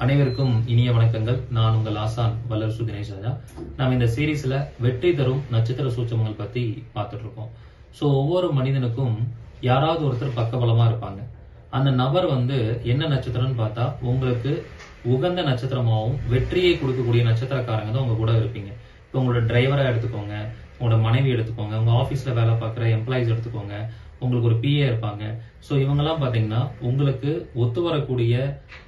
அனைவருக்கும் இனிய வணக்கங்கள். நான் உங்கள் ஆசான் வல்லரசு தினேஷ் ராஜா. நாம் இந்த சீரீஸ்ல வெற்றி தரும் நட்சத்திர சூட்சமங்கள் பத்தி பார்த்துட்டு இருக்கோம். சோ ஒவ்வொரு மனிதனுக்கும் யாராவது ஒருத்தர் பக்கபலமா இருப்பாங்க. அந்த நபர் என்ன நட்சத்திரம்னு பார்த்தா உங்களுக்கு உகந்த நட்சத்திரமாகவும் வெற்றியை கொடுக்கக்கூடிய நட்சத்திரக்காரங்க தான் உங்க கூட இருப்பீங்க. இப்போ உங்களோட டிரைவரா எடுத்துக்கோங்க, உங்களோட மனைவி எடுத்துக்கோங்க, உங்க ஆபீஸ்ல வேலை பார்க்குற எம்ப்ளாயிஸ் எடுத்துக்கோங்க, உங்களுக்கு ஒரு பிஏ இருப்பாங்க. சோ இவங்கெல்லாம் பாத்தீங்கன்னா உங்களுக்கு ஒத்து வரக்கூடிய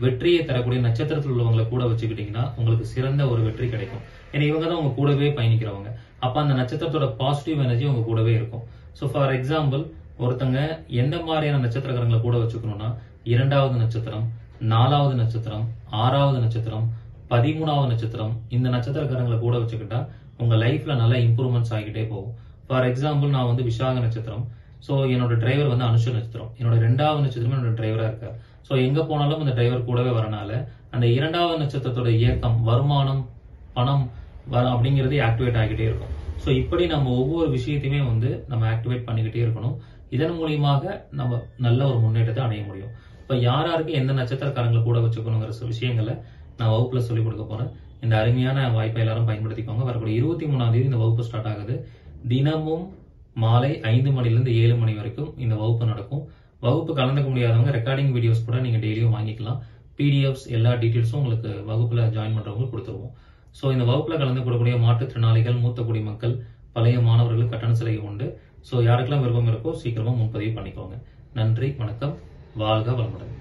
வெற்றியை தரக்கூடிய நட்சத்திரத்தில் உள்ளவங்களை கூட வச்சுக்கிட்டீங்கன்னா உங்களுக்கு சிறந்த ஒரு வெற்றி கிடைக்கும். ஏன்னா இவங்க தான் உங்க கூடவே பயணிக்கிறவங்க. அப்ப அந்த நட்சத்திரத்தோட பாசிட்டிவ் எனர்ஜி உங்க கூடவே இருக்கும். சோ ஃபார் எக்ஸாம்பிள் ஒருத்தங்க எந்த மாதிரியான நட்சத்திரக்காரங்களை கூட வச்சுக்கணும்னா 2வது நட்சத்திரம், 4வது நட்சத்திரம், 6வது நட்சத்திரம், 13வது நட்சத்திரம், இந்த நட்சத்திரக்காரங்களை கூட வச்சுக்கிட்டா உங்க லைஃப்ல நல்ல இம்ப்ரூவ்மெண்ட்ஸ் ஆகிட்டே போகும். ஃபார் எக்ஸாம்பிள் நான் விசாக நட்சத்திரம். சோ என்னோட டிரைவர் அனுஷ நட்சத்திரம். என்னோட 2வது நட்சத்திரமே என்னோட டிரைவரா இருக்காரு. சோ எங்க போனாலும் அந்த டிரைவர் கூடவே வரனால அந்த 2வது நட்சத்திரத்தோட இயக்கம், வருமானம், பணம் அப்படிங்கறதே ஆக்டிவேட் ஆகிட்டே இருக்கும். சோ இப்படி நம்ம ஒவ்வொரு விஷயத்தையுமே நம்ம ஆக்டிவேட் பண்ணிக்கிட்டே இருக்கணும். இதன் மூலியமாக நம்ம நல்ல ஒரு முன்னேற்றத்தை அடைய முடியும். இப்ப யாராருக்கு எந்த நட்சத்திரக்காரங்களை கூட வச்சுக்கணுங்கிற விஷயங்களை நான் வகுப்புல சொல்லிக் கொடுக்க போறேன். இந்த அருமையான வாய்ப்பை எல்லாரும் பயன்படுத்திக்கோங்க. வரக்கூடிய 23ஆம் தேதி இந்த வகுப்பு ஸ்டார்ட் ஆகுது. தினமும் மாலை 5 மணிலிருந்து 7 மணி வரைக்கும் இந்த வகுப்பு நடக்கும். வகுப்பு கலந்துக்க முடியாதவங்க ரெக்கார்டிங் வீடியோஸ் கூட நீங்க டெய்லியும் வாங்கிக்கலாம். பிடிஎஃப்ஸ் எல்லா டீடைல்ஸும் உங்களுக்கு வகுப்புல ஜாயின் பண்றவங்க கொடுத்துருவோம். சோ இந்த வகுப்புல கலந்து கொள்ளக்கூடிய மாற்றுத்திறனாளிகள், மூத்த குடிமக்கள், பழைய மாணவர்களுக்கு கட்டண சலுகை உண்டு. சோ யாருக்கெல்லாம் விருப்பம் இருக்கோ சீக்கிரமா முன்பதிவு பண்ணிக்கோங்க. நன்றி, வணக்கம், வாழ்க வளமுடன்.